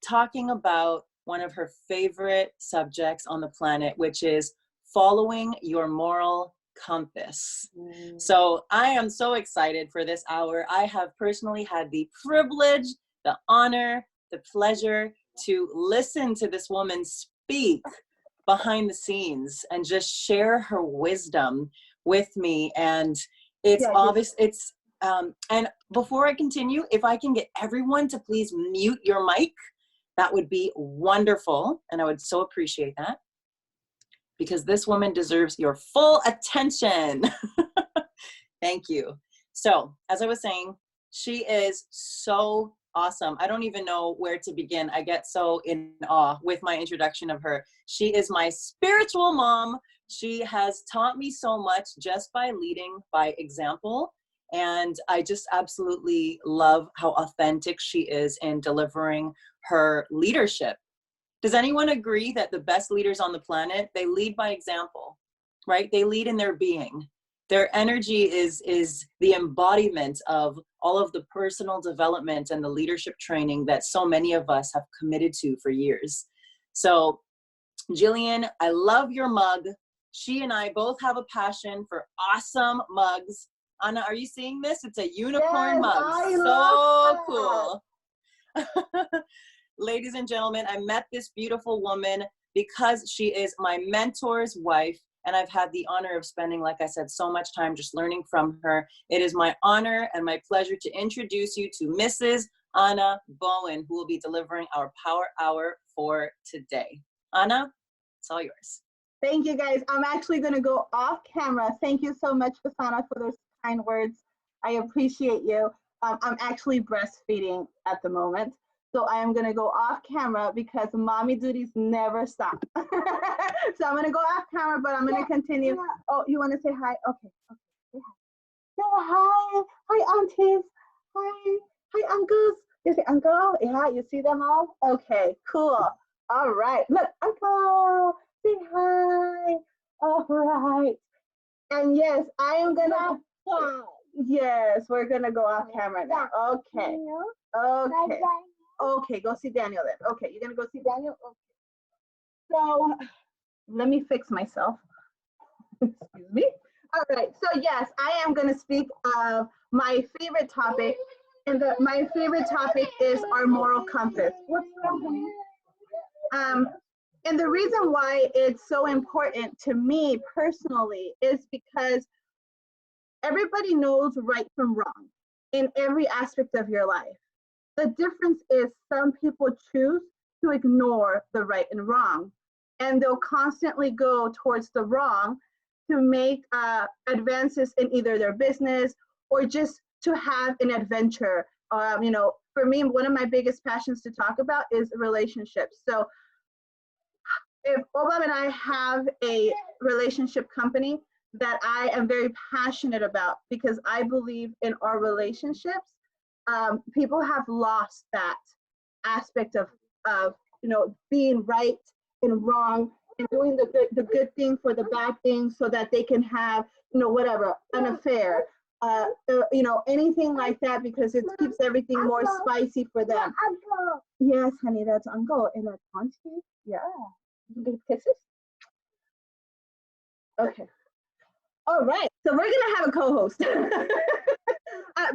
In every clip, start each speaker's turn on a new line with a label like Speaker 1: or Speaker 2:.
Speaker 1: talking about one of her favorite subjects on the planet, which is following your moral compass. So I am so excited for this hour. I have personally had the privilege, the honor, the pleasure to listen to this woman speak behind the scenes and just share her wisdom with me. And it's obvious, and before I continue, if I can get everyone to please mute your mic, that would be wonderful. And I would so appreciate that, because this woman deserves your full attention. Thank you. So, as I was saying, she is so awesome. I don't even know where to begin. I get so in awe with my introduction of her. She is my spiritual mom. She has taught me so much just by leading by example. And I just absolutely love how authentic she is in delivering her leadership. Does anyone agree that the best leaders on the planet, they lead by example, right? They lead in their being. Their energy is the embodiment of all of the personal development and the leadership training that so many of us have committed to for years. So, Jillian, I love your mug. She and I both have a passion for awesome mugs. Anna, are you seeing this? It's a unicorn mug. So cool. Ladies and gentlemen, I met this beautiful woman because she is my mentor's wife, and I've had the honor of spending, like I said, so much time just learning from her. It is my honor and my pleasure to introduce you to Mrs. Anna Bowen, who will be delivering our Power Hour for today. Anna, it's all yours.
Speaker 2: Thank you, guys. I'm actually going to go off camera. Thank you so much, Fasana, for those kind words. I appreciate you. I'm actually breastfeeding at the moment. So I am going to go off camera because mommy duties never stop. So I'm going to go off camera, but I'm going to continue. Oh, you want to say hi? Okay. Say hi. Say hi. Hi, aunties. Hi. Hi, uncles. You say uncle? Yeah, you see them all? Okay, cool. All right. Look, uncle. Say hi. All right. And yes, I am going to. Yes, we're going to go off camera now. Okay. Okay. Okay, go see Daniel then. Okay, you're going to go see Daniel? Okay. So let me fix myself. Excuse me. All right, so yes, I am going to speak of my favorite topic. And my favorite topic is our moral compass. What's wrong? And the reason why it's so important to me personally is because everybody knows right from wrong in every aspect of your life. The difference is some people choose to ignore the right and wrong, and they'll constantly go towards the wrong to make advances in either their business or just to have an adventure. You know, for me, one of my biggest passions to talk about is relationships. So if Obama and I have a relationship company that I am very passionate about because I believe in our relationships. People have lost that aspect of you know, being right and wrong and doing the good thing for the bad thing so that they can have, you know, whatever, an affair, you know, anything like that, because it keeps everything more spicy for them. Uncle. Yes, honey, that's uncle. And that's auntie. Yeah. You can give kisses. Okay. All right. So we're gonna have a co-host.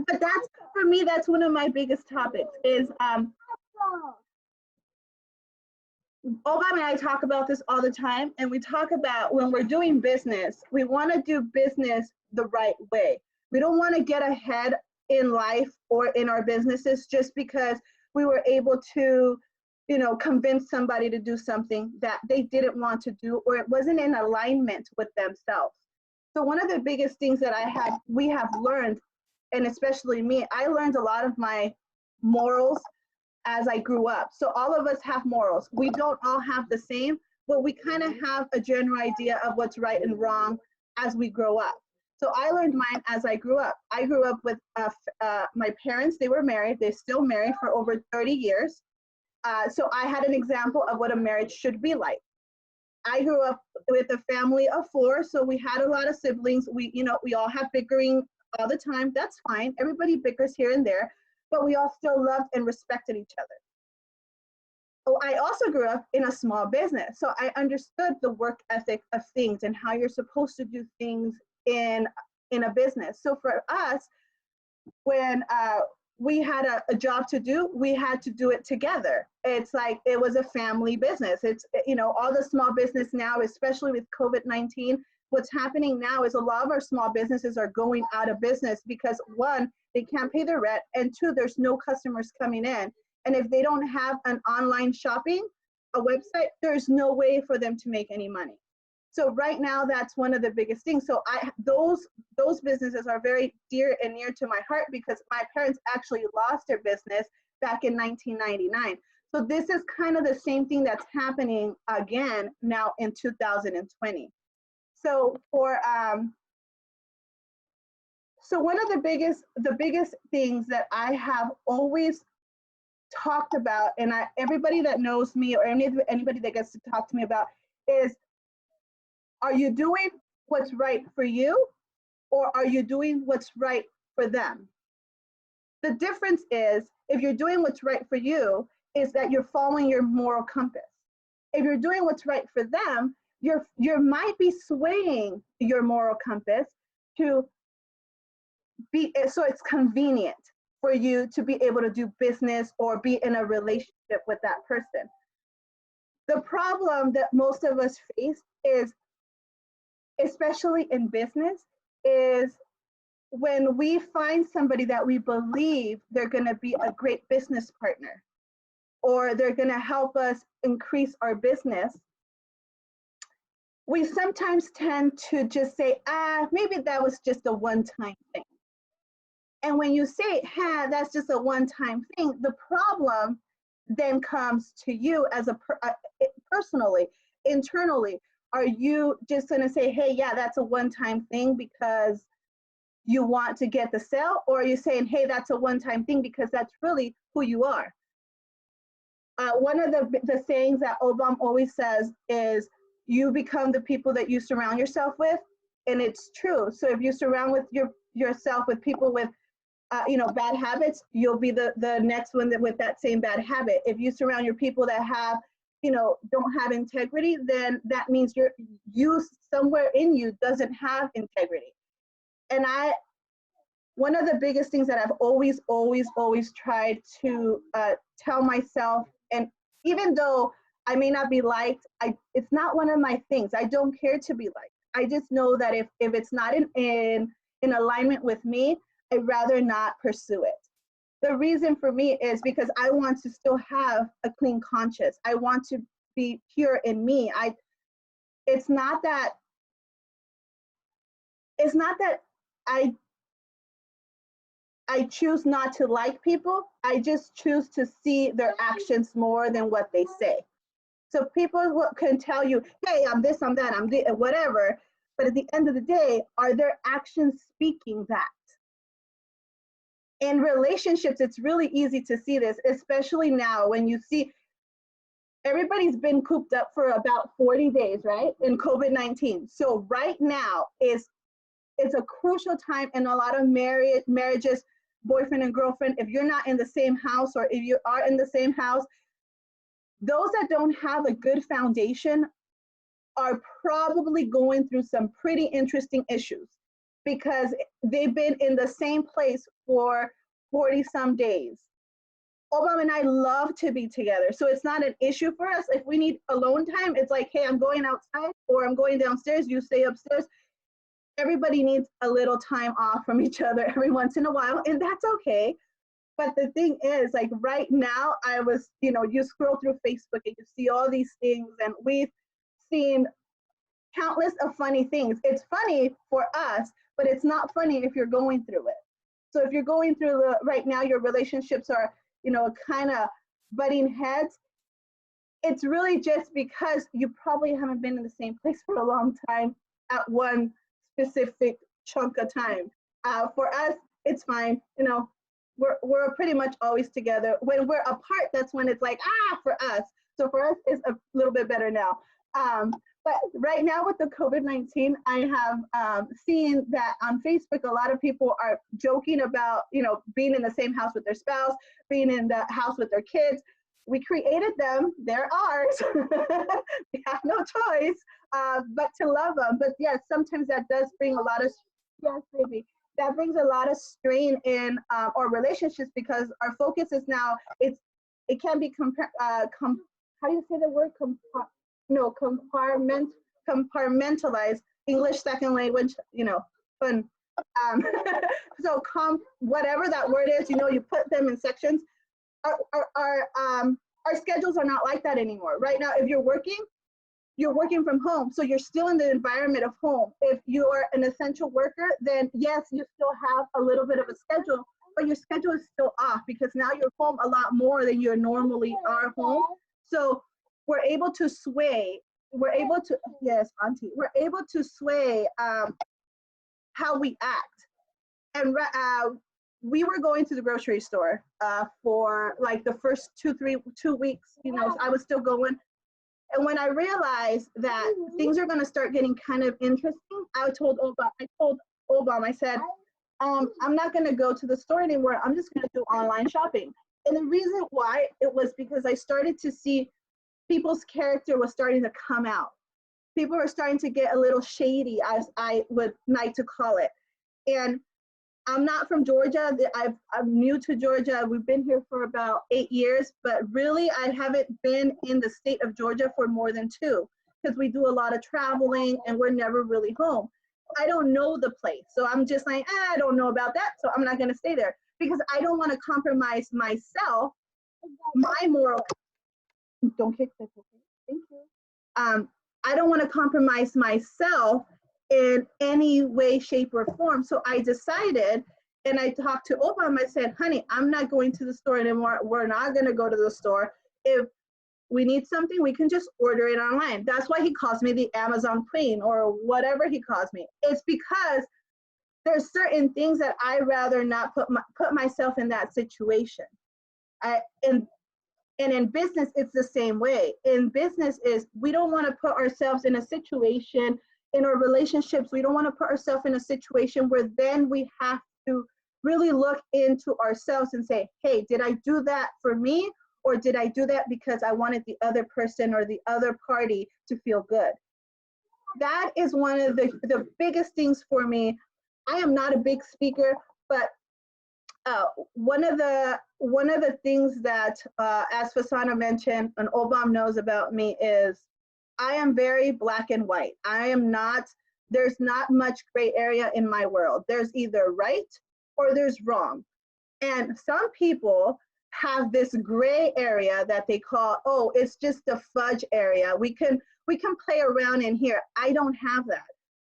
Speaker 2: But that's, for me, that's one of my biggest topics is Obama and I talk about this all the time, and we talk about when we're doing business, we want to do business the right way. We don't want to get ahead in life or in our businesses just because we were able to, you know, convince somebody to do something that they didn't want to do, or it wasn't in alignment with themselves. So one of the biggest things that we have learned, and especially me, I learned a lot of my morals as I grew up. So all of us have morals. We don't all have the same, but we kind of have a general idea of what's right and wrong as we grow up. So I learned mine as I grew up. I grew up with my parents. They were married. They're still married for over 30 years. So I had an example of what a marriage should be like. I grew up with a family of 4, so we had a lot of siblings. We all have bickering all the time. That's fine. Everybody bickers here and there, but we all still loved and respected each other. Oh, I also grew up in a small business, so I understood the work ethic of things and how you're supposed to do things in a business. So for us, when we had a job to do, we had to do it together. It's like it was a family business. It's, you know, all the small business now, especially with COVID-19, what's happening now is a lot of our small businesses are going out of business because one, they can't pay their rent, and two, there's no customers coming in. And if they don't have an online shopping, a website, there's no way for them to make any money. So right now, that's one of the biggest things. So those businesses are very dear and near to my heart because my parents actually lost their business back in 1999. So this is kind of the same thing that's happening again now in 2020. So so one of the biggest things that I have always talked about, and everybody that knows me or anybody that gets to talk to me about is, are you doing what's right for you, or are you doing what's right for them? The difference is, if you're doing what's right for you, is that you're following your moral compass. If you're doing what's right for them, you might be swaying your moral compass to be, so it's convenient for you to be able to do business or be in a relationship with that person. The problem that most of us face is, especially in business, is when we find somebody that we believe they're going to be a great business partner, or they're going to help us increase our business, we sometimes tend to just say, maybe that was just a one-time thing. And when you say, that's just a one-time thing, the problem then comes to you as personally, internally. Are you just going to say, hey, yeah, that's a one-time thing because you want to get the sale? Or are you saying, hey, that's a one-time thing because that's really who you are? One of the sayings that Obama always says is, you become the people that you surround yourself with. And it's true. So if you surround with yourself with people with bad habits, you'll be the next one with that same bad habit. If you surround your people that have, don't have integrity, then that means you somewhere in you doesn't have integrity. And one of the biggest things that I've always tried to tell myself, and even though I may not be liked, it's not one of my things. I don't care to be liked. I just know that if it's not in alignment with me, I'd rather not pursue it. The reason for me is because I want to still have a clean conscience. I want to be pure in me. It's not that I choose not to like people. I just choose to see their actions more than what they say. So people can tell you, hey, I'm this, I'm that, I'm whatever. But at the end of the day, are their actions speaking that? In relationships, it's really easy to see this, especially now when you see everybody's been cooped up for about 40 days, right? In COVID-19. So right now it's a crucial time in a lot of marriages, boyfriend and girlfriend. If you're not in the same house, or if you are in the same house, those that don't have a good foundation are probably going through some pretty interesting issues because they've been in the same place for 40 some days. Obama and I love to be together. So it's not an issue for us. If we need alone time, it's like, hey, I'm going outside or I'm going downstairs, you stay upstairs. Everybody needs a little time off from each other every once in a while, and that's okay. But the thing is, like right now, I was, you scroll through Facebook and you see all these things, and we've seen countless of funny things. It's funny for us, but it's not funny if you're going through it. So if you're going through right now, your relationships are, kind of butting heads. It's really just because you probably haven't been in the same place for a long time at one specific chunk of time. For us, it's fine. We're pretty much always together. When we're apart, that's when it's like, for us. So for us, it's a little bit better now. But right now with the COVID-19, I have seen that on Facebook, a lot of people are joking about, being in the same house with their spouse, being in the house with their kids. we created them, they're ours. We have no choice but to love them. But yes, sometimes that does bring a lot of, yes, baby, that brings a lot of strain in our relationships because our focus is now, it can be, how do you say the word? Compartmentalized, English second language, you know, fun. Um, so whatever that word is, you know, you put them in sections. Our schedules are not like that anymore. Right now, if you're working from home, so you're still in the environment of home. If you are an essential worker, then yes, you still have a little bit of a schedule, but your schedule is still off because now you're home a lot more than you normally are home. So we're able to sway. We're able to, yes, Auntie, we're able to sway how we act. And we were going to the grocery store for like the first 2 weeks, you know, I was still going. And when I realized that things are going to start getting kind of interesting, I told Obama, I said, I'm not going to go to the store anymore. I'm just going to do online shopping. And the reason why, it was because I started to see people's character was starting to come out. People were starting to get a little shady, as I would like to call it. And I'm not from Georgia. I'm new to Georgia. We've been here for about 8 years, but really I haven't been in the state of Georgia for more than 2 because we do a lot of traveling and we're never really home. I don't know the place. So I'm just like, I don't know about that. So I'm not going to stay there because I don't want to compromise myself, my moral. Don't kick this, okay? Thank you. I don't want to compromise myself in any way, shape, or form. So I decided, and I talked to Obama, I said, honey, I'm not going to the store anymore. We're not going to go to the store. If we need something, we can just order it online. That's why he calls me the Amazon Queen or whatever he calls me. It's because there's certain things that I rather not put myself in that situation. And in business, it's the same way. In business is we don't want to put ourselves in a situation, in our relationships, we don't want to put ourselves in a situation where then we have to really look into ourselves and say, hey, did I do that for me? Or did I do that because I wanted the other person or the other party to feel good? That is one of the biggest things for me. I am not a big speaker, but one of the things that, as Fasana mentioned, and Obam knows about me is I am very black and white. I am not, there's not much gray area in my world. There's either right or there's wrong. And some people have this gray area that they call, oh, it's just a fudge area. We can play around in here. I don't have that.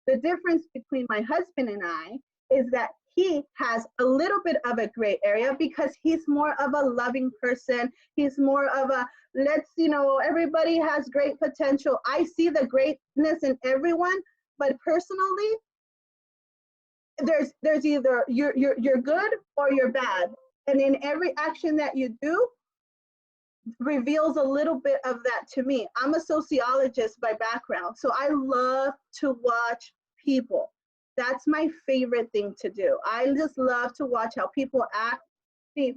Speaker 2: The difference between my husband and I is that he has a little bit of a gray area because he's more of a loving person. He's more of a, everybody has great potential. I see the greatness in everyone, but personally, there's either you're good or you're bad. And in every action that you do reveals a little bit of that to me. I'm a sociologist by background, so I love to watch people. That's my favorite thing to do. I just love to watch how people act. See,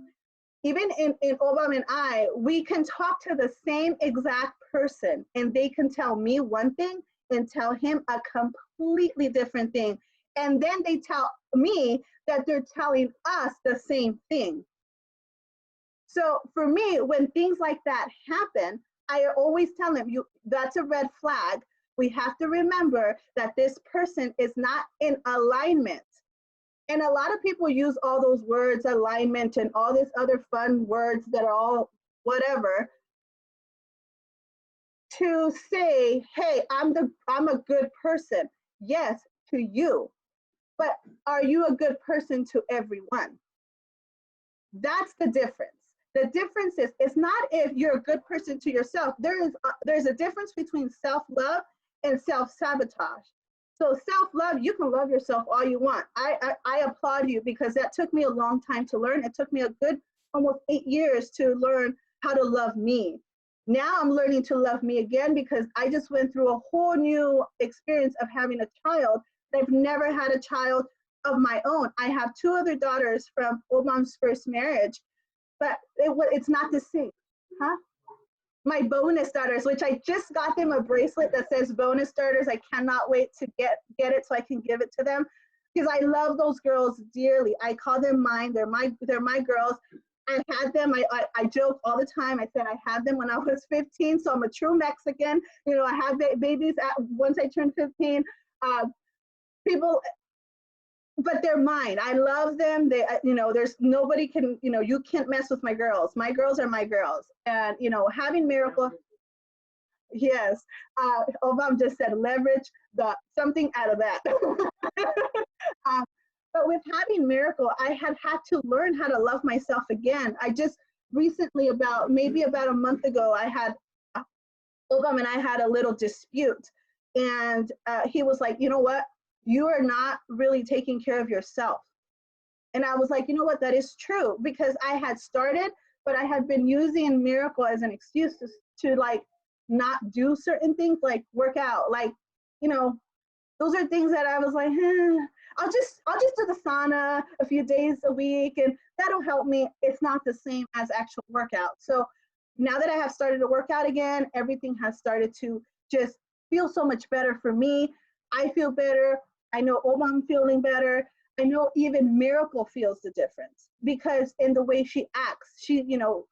Speaker 2: even in Obama and I, we can talk to the same exact person and they can tell me one thing and tell him a completely different thing. And then they tell me that they're telling us the same thing. So for me, when things like that happen, I always tell them, that's a red flag. We have to remember that this person is not in alignment. And a lot of people use all those words, alignment and all these other fun words that are all whatever, to say, hey, I'm a good person. Yes, to you. But are you a good person to everyone? That's the difference. The difference is, it's not if you're a good person to yourself. There's a difference between self-love and self-sabotage. So self-love, you can love yourself all you want. I applaud you because that took me a long time to learn. It took me a good almost 8 years to learn how to love me. Now I'm learning to love me again because I just went through a whole new experience of having a child. I've never had a child of my own. I have 2 other daughters from Obam's first marriage, but it's not the same. Huh? My bonus starters, which I just got them a bracelet that says bonus starters. I cannot wait to get it so I can give it to them because I love those girls dearly. I call them mine. They're my girls. I had them. I joke all the time. I said I had them when I was 15, so I'm a true Mexican. You know, I had babies once I turned 15. People, but they're mine. I love them. They, you know, there's nobody can, you know, you can't mess with my girls. My girls are my girls. And, you know, having Miracle, yes. Obama just said leverage something out of that. But with having Miracle, I had to learn how to love myself again. I just recently, maybe about a month ago, I had, Obama and I had a little dispute. And he was like, you know what? You are not really taking care of yourself. And I was like, you know what? That is true, because I had started, but I had been using Miracle as an excuse to like not do certain things, like work out, like, you know, those are things that I was like, I'll just do the sauna a few days a week and that'll help me. It's not the same as actual workout. So now that I have started to work out again, everything has started to just feel so much better for me. I feel better. I know Obam feeling better. I know even Miracle feels the difference because in the way she acts, she, you know,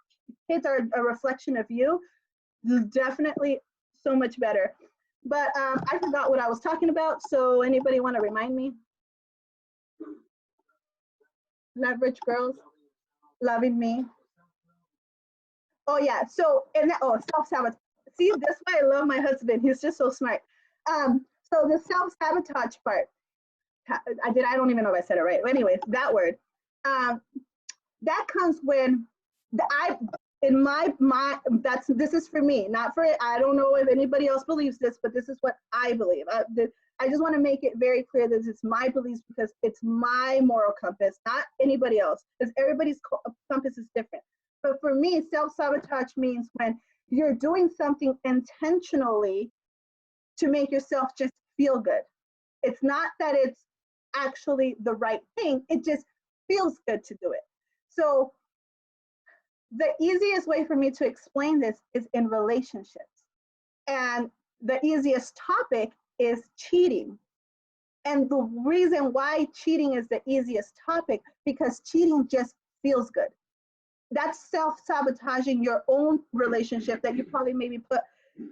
Speaker 2: kids are a reflection of you. Definitely so much better. But I forgot what I was talking about. So anybody want to remind me? Leverage girls, loving me. Oh yeah. So self-sabotage. See, that's why I love my husband. He's just so smart. So the self-sabotage part. I don't even know if I said it right. Anyways, that word. That comes when this is for me, not for, I don't know if anybody else believes this, but this is what I believe. I just want to make it very clear that it's my beliefs because it's my moral compass, not anybody else, because everybody's compass is different. But for me, self-sabotage means when you're doing something intentionally to make yourself just feel good. It's not that it's actually the right thing, it just feels good to do it. So the easiest way for me to explain this is in relationships. And the easiest topic is cheating. And the reason why cheating is the easiest topic, because cheating just feels good. That's self-sabotaging your own relationship that you probably maybe put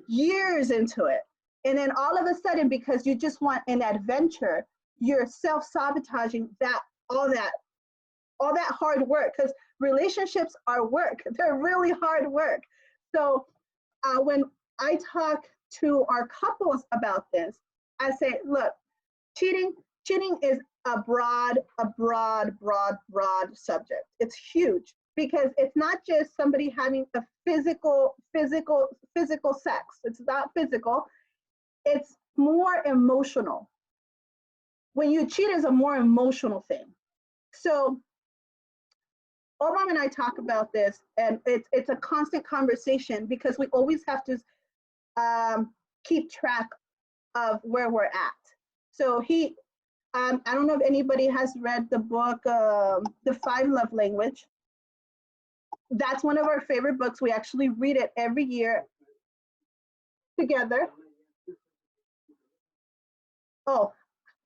Speaker 2: years into it. And then all of a sudden, because you just want an adventure, you're self-sabotaging all that hard work, because relationships are work. They're really hard work. So when I talk to our couples about this, I say, look, cheating is a broad subject. It's huge because it's not just somebody having a physical sex. It's not physical. It's more emotional. When you cheat, is a more emotional thing. So Obama and I talk about this, and it's a constant conversation because we always have to keep track of where we're at. So I don't know if anybody has read the book, The 5 Love Language. That's one of our favorite books. We actually read it every year together. Oh,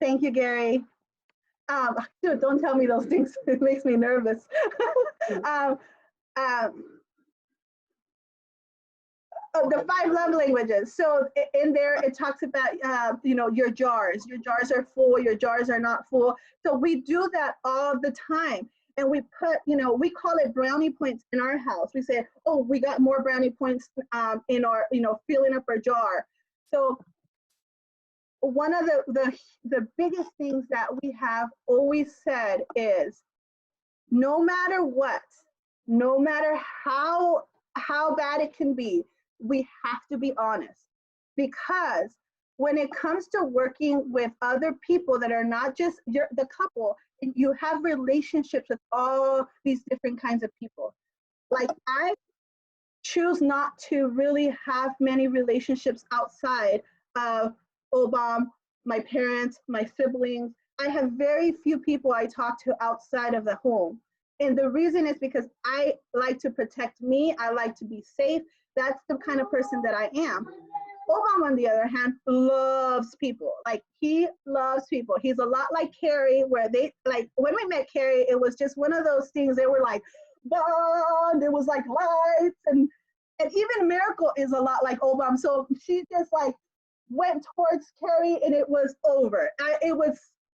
Speaker 2: thank you, Gary. Dude, don't tell me those things. It makes me nervous. The 5 love languages. So in there, it talks about, your jars. Your jars are full, your jars are not full. So we do that all the time. And we put, we call it brownie points in our house. We say, oh, we got more brownie points in our, filling up our jar. So one of the biggest things that we have always said is, no matter what, no matter how bad it can be, we have to be honest. Because when it comes to working with other people that are not just the couple, you have relationships with all these different kinds of people. Like, I choose not to really have many relationships outside of Obama, my parents, my siblings. I have very few people I talk to outside of the home. And the reason is because I like to protect me. I like to be safe. That's the kind of person that I am. Obama, on the other hand, loves people. Like, he loves people. He's a lot like Carrie, where they, like, when we met Carrie, it was just one of those things. They were like, bond. It was like lights. And even Miracle is a lot like Obama. So she just like went towards Carrie and it was over.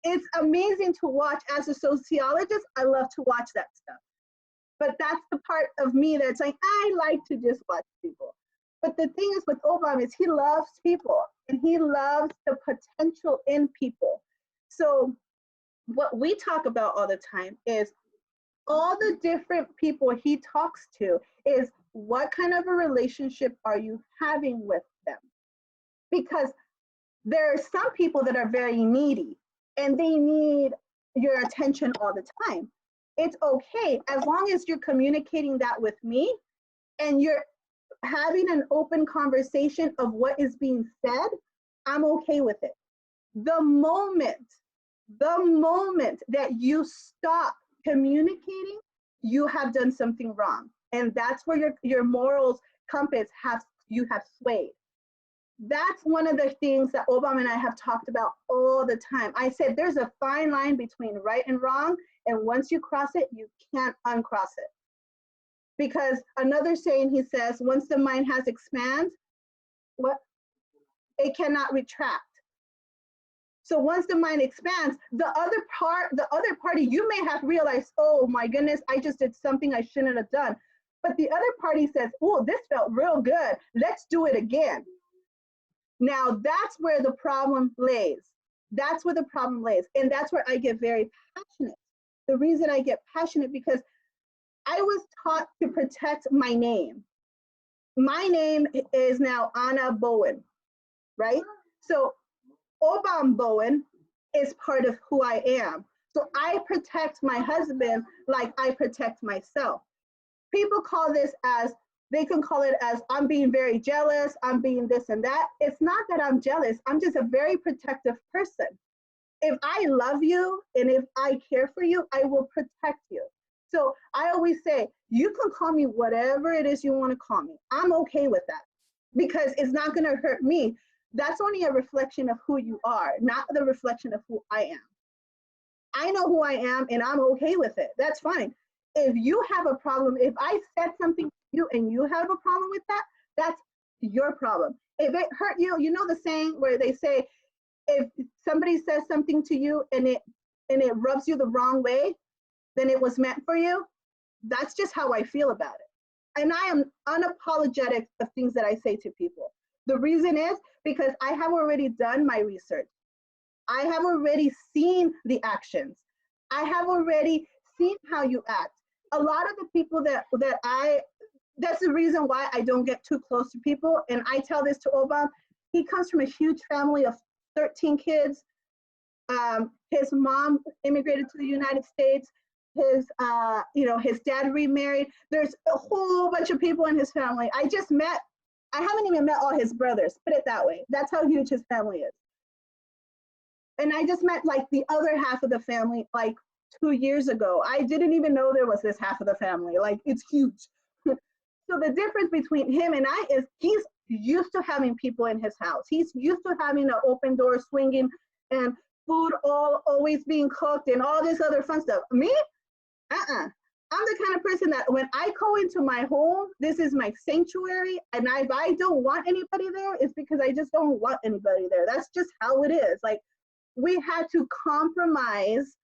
Speaker 2: It's amazing to watch. As a sociologist, I love to watch that stuff. But that's the part of me that's like, I like to just watch people. But the thing is with Obama is he loves people and he loves the potential in people. So what we talk about all the time is all the different people he talks to is what kind of a relationship are you having with them? Because there are some people that are very needy and they need your attention all the time. It's okay as long as you're communicating that with me and you're having an open conversation of what is being said. I'm okay with it. The moment that you stop communicating, you have done something wrong. And that's where your morals compass have swayed. That's one of the things that Obama and I have talked about all the time. I said there's a fine line between right and wrong, and once you cross it, you can't uncross it. Because another saying he says, once the mind has expanded, it cannot retract. So once the mind expands, the other party, you may have realized, oh my goodness, I just did something I shouldn't have done. But the other party says, oh, this felt real good. Let's do it again. Now that's where the problem lays. That's where the problem lays. And that's where I get very passionate. The reason I get passionate because I was taught to protect my name. My name is now Anna Bowen, right? So Obama Bowen is part of who I am. So I protect my husband like I protect myself. People call this as, they can call it as I'm being very jealous, I'm being this and that. It's not that I'm jealous, I'm just a very protective person. If I love you and if I care for you, I will protect you. So I always say, you can call me whatever it is you want to call me. I'm okay with that because it's not going to hurt me. That's only a reflection of who you are, not the reflection of who I am. I know who I am and I'm okay with it. That's fine. If you have a problem, if I said something to you and you have a problem with that, that's your problem. If it hurt you, you know the saying where they say, if somebody says something to you and it rubs you the wrong way, then it was meant for you. That's just how I feel about it. And I am unapologetic of things that I say to people. The reason is because I have already done my research. I have already seen the actions. I have already seen how you act. A lot of the people that's the reason why I don't get too close to people. And I tell this to Obama, he comes from a huge family of 13 kids. His mom immigrated to the United States. His dad remarried. There's a whole bunch of people in his family. I haven't even met all his brothers, put it that way. That's how huge his family is. And I just met like the other half of the family like 2 years ago. I didn't even know there was this half of the family. Like, it's huge. So the difference between him and I is he's used to having people in his house. He's used to having an open door swinging and food always being cooked and all this other fun stuff. Me? I'm the kind of person that when I go into my home, this is my sanctuary. And if I don't want anybody there, it's because I just don't want anybody there. That's just how it is. Like, we had to compromise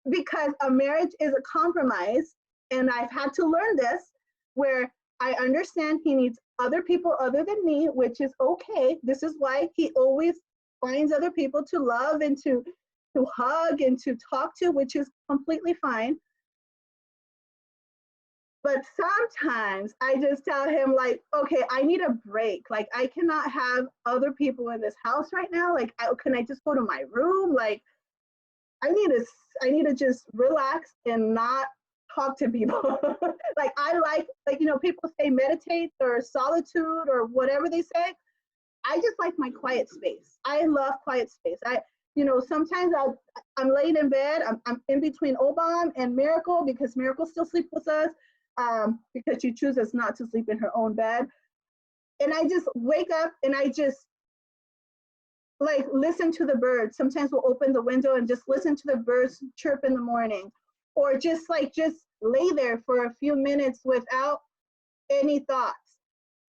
Speaker 2: because a marriage is a compromise. And I've had to learn this, where I understand he needs other people other than me, which is okay. This is why he always finds other people to love and to hug and to talk to, which is completely fine. But sometimes I just tell him, like, okay, I need a break. Like, I cannot have other people in this house right now. Like, can I just go to my room? Like, I need to just relax and not talk to people. Like, people say meditate or solitude or whatever they say. I just like my quiet space. I love quiet space. you know, sometimes I'm laying in bed, I'm in between Obam and Miracle because Miracle still sleeps with us because she chooses not to sleep in her own bed. And I just wake up and I just like listen to the birds. Sometimes we'll open the window and just listen to the birds chirp in the morning, or just lay there for a few minutes without any thoughts.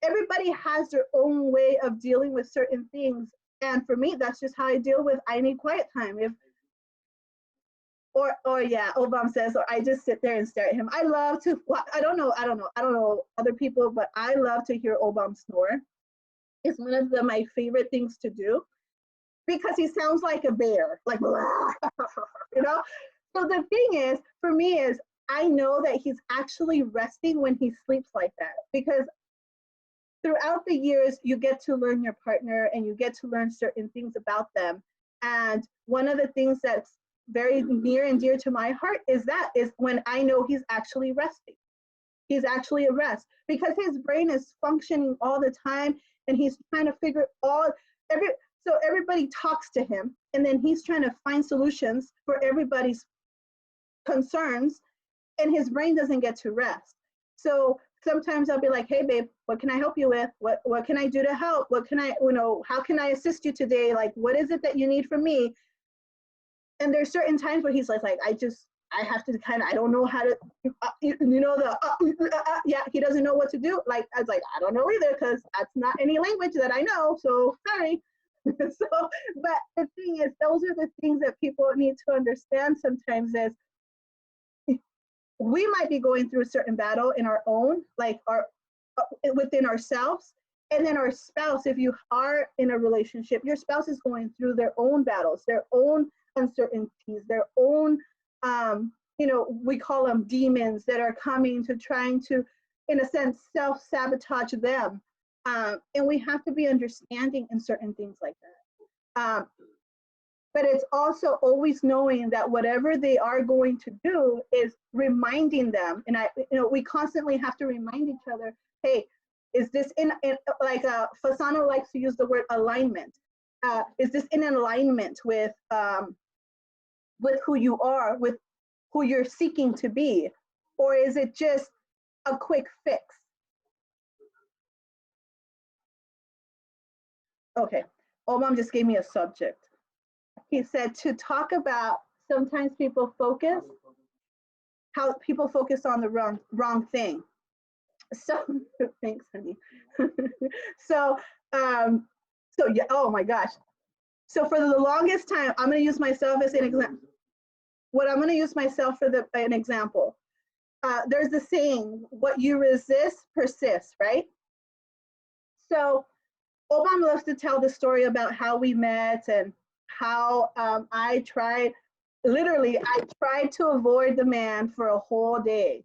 Speaker 2: Everybody has their own way of dealing with certain things. And for me, that's just how I deal with, I need quiet time. Or yeah, Obama says, or I just sit there and stare at him. I love to, I don't know other people, but I love to hear Obama snore. It's one of my favorite things to do because he sounds like a bear, like, you know? So the thing is, for me is, I know that he's actually resting when he sleeps like that, because throughout the years, you get to learn your partner and you get to learn certain things about them. And one of the things that's very near and dear to my heart is when I know he's actually resting. He's actually at rest because his brain is functioning all the time and he's trying to figure so everybody talks to him and then he's trying to find solutions for everybody's concerns and his brain doesn't get to rest. So sometimes I'll be like, hey babe, what can I help you with? What can I do to help? How can I assist you today? Like, what is it that you need from me? And there's certain times where he's like I have to I don't know how to, yeah, he doesn't know what to do. Like, I was like, I don't know either, because that's not any language that I know, so sorry. So, but the thing is, those are the things that people need to understand sometimes is, we might be going through a certain battle in our own, within ourselves. And then our spouse, if you are in a relationship, your spouse is going through their own battles, their own uncertainties, their own, we call them demons that are coming to trying to, in a sense, self-sabotage them. And we have to be understanding in certain things like that. But it's also always knowing that whatever they are going to do is reminding them. And we constantly have to remind each other, hey, is this in Fasano likes to use the word alignment. Is this in alignment with who you are, with who you're seeking to be? Or is it just a quick fix? Okay, Omam just gave me a subject. He said to talk about sometimes how people focus on the wrong thing. So thanks, honey. So yeah, oh my gosh. So for the longest time, I'm going to use myself as an example. I'm going to use myself for an example. There's the saying, what you resist persists, right? So Obama loves to tell the story about how we met and how I tried to avoid the man for a whole day.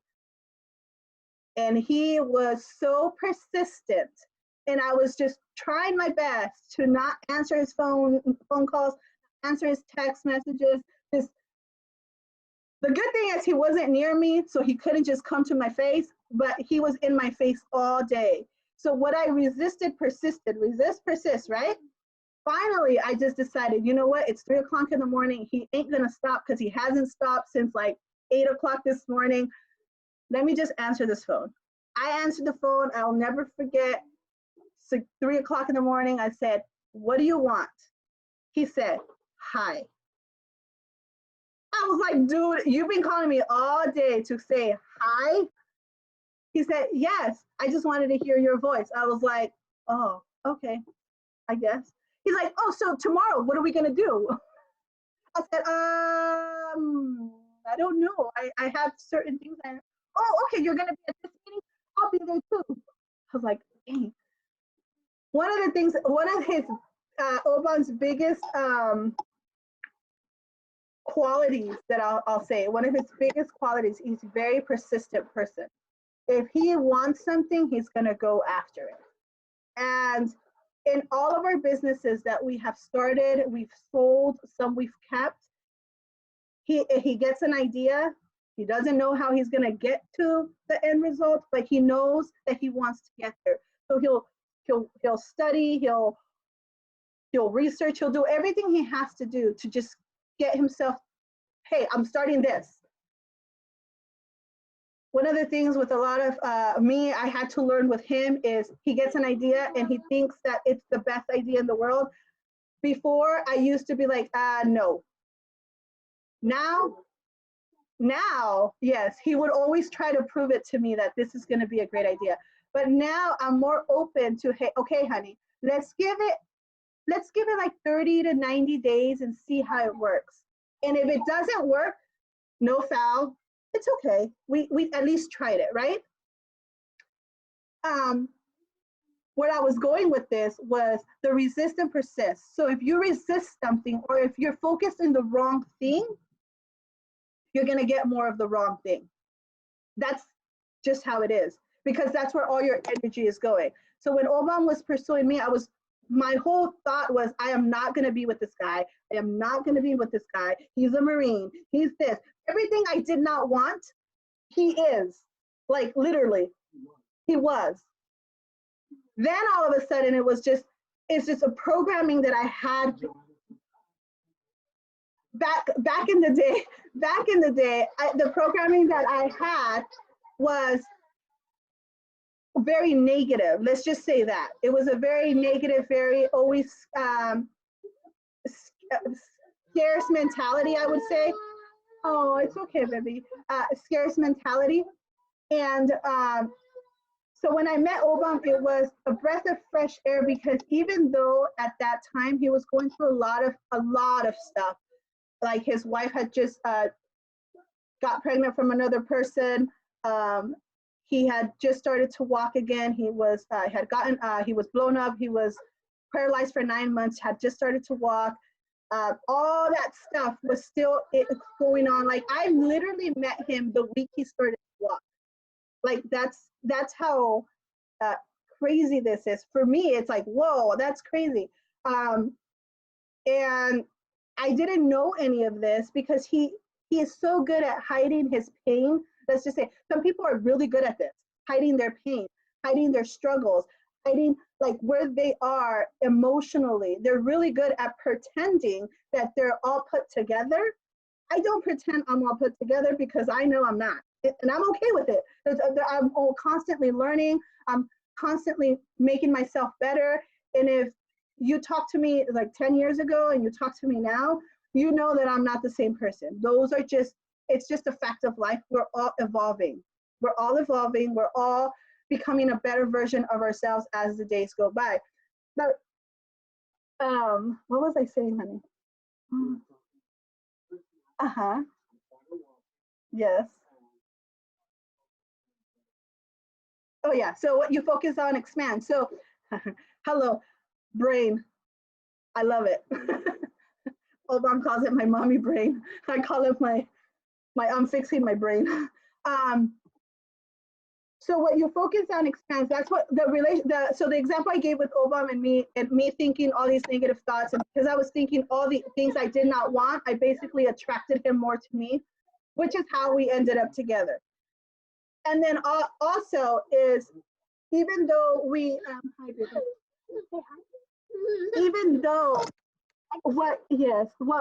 Speaker 2: And he was so persistent. And I was just trying my best to not answer his phone calls, answer his text messages. The good thing is he wasn't near me, so he couldn't just come to my face, but he was in my face all day. So what I resisted persisted, resist, persist, right? Finally, I just decided, you know what? It's 3 o'clock in the morning. He ain't gonna stop because he hasn't stopped since like 8 o'clock this morning. Let me just answer this phone. I answered the phone. I'll never forget. So 3 o'clock in the morning, I said, what do you want? He said, hi. I was like, dude, you've been calling me all day to say hi? He said, yes, I just wanted to hear your voice. I was like, oh, okay, I guess. He's like, oh, so tomorrow, what are we gonna do? I said, I don't know. I have certain things. Oh, okay, you're gonna be at this meeting? I'll be there too. I was like, dang. One of his, Obam's biggest qualities that I'll say, one of his biggest qualities, he's a very persistent person. If he wants something, he's gonna go after it. And in all of our businesses that we have started, we've sold, some we've kept, he gets an idea, he doesn't know how he's gonna get to the end result, but he knows that he wants to get there. So he'll study, he'll He'll research, he'll do everything he has to do to just get himself, hey, I'm starting this. One of the things with a lot of I had to learn with him is he gets an idea and he thinks that it's the best idea in the world. Before, I used to be like, no. Now, yes, he would always try to prove it to me that this is going to be a great idea. But now I'm more open to, hey, okay, honey, let's give it like 30 to 90 days and see how it works. And if it doesn't work, no foul, it's okay. We at least tried it, right? Where I was going with this was the resist and persist. So if you resist something or if you're focused on the wrong thing, you're gonna get more of the wrong thing. That's just how it is, because that's where all your energy is going. So when Obam was pursuing me, my whole thought was, I am not gonna be with this guy. I am not gonna be with this guy. He's a Marine, he's this. Everything I did not want, he is. Like literally, he was. Then all of a sudden it's just a programming that I had back in the day. The programming that I had was very negative. Let's just say that. It was a very negative, very always scarce mentality, I would say. Oh, it's okay, baby. Scarce mentality. And so when I met Obam, it was a breath of fresh air, because even though at that time he was going through a lot of stuff, like his wife had just got pregnant from another person. He had just started to walk again. He was he was blown up. He was paralyzed for 9 months. Had just started to walk. All that stuff was still going on. Like I literally met him the week he started to walk. Like that's how crazy this is. For me, it's like, whoa, that's crazy. And I didn't know any of this because he is so good at hiding his pain. Let's just say some people are really good at this, hiding their pain, hiding their struggles, hiding like where they are emotionally. They're really good at pretending that they're all put together. I don't pretend I'm all put together because I know I'm not. And I'm okay with it. I'm constantly learning. I'm constantly making myself better. And if you talk to me like 10 years ago and you talk to me now, you know that I'm not the same person. It's just a fact of life. We're all evolving. We're all becoming a better version of ourselves as the days go by. But what was I saying, honey? Uh-huh. Yes. Oh yeah, so what you focus on expands. So hello, brain. I love it. Obama calls it my mommy brain. I call it my I'm fixing my brain. So what you focus on expands. That's what so the example I gave with Obama and me thinking all these negative thoughts, and because I was thinking all the things I did not want, I basically attracted him more to me, which is how we ended up together. And then also is, even though we, hi, baby. Even though what